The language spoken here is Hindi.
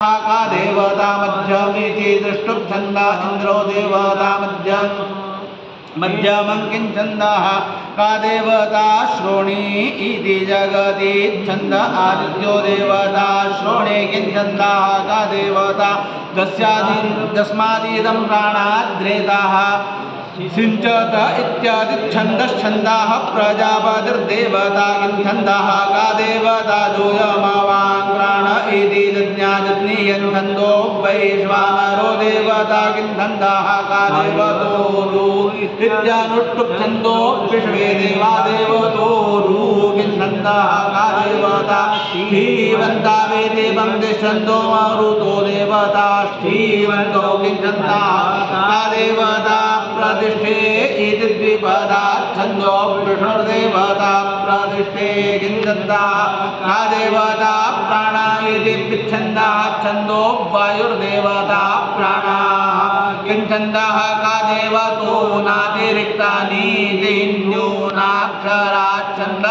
का देवता मध्यमीति दृष्टुं छन्द इंद्रो देवता मध्यमं किञ्छन्दः का देवता श्रोणी इति जगति छन्द आदित्यो देवता श्रोणे किञ्छन्दः का देवता तस्मादिदं प्राणाद्रेताः सिञ्चत इत्यादि छन्दश्छन्दाः प्रजापतिर्देवता किञ्छन्दः का देवता दूयमावान् प्राण इति जज्ञाजज्ञीयन् छन्दो वैश्वानरो देवता किञ्छन्दः का देवतो इत्यानुष्टुप् छन्दो विश्वे देवा देवतो किञ्छन्दः का देवता श्रीवन्ता वे देवं छन्दो मारुतो देवता श्रीवन्तो किञ्छन्दः का देवता प्रतिष्ठे इति द्विपदा छन्दो विष्णुर्देवता प्रतिष्ठे किञ्छन्दः का देवता प्राण इति विच्छन्दः छन्दो वायुर्देवता प्राणाः किञ्छन्दः का देवतो नातिरिक्तानि न्यूनाक्षरा छन्द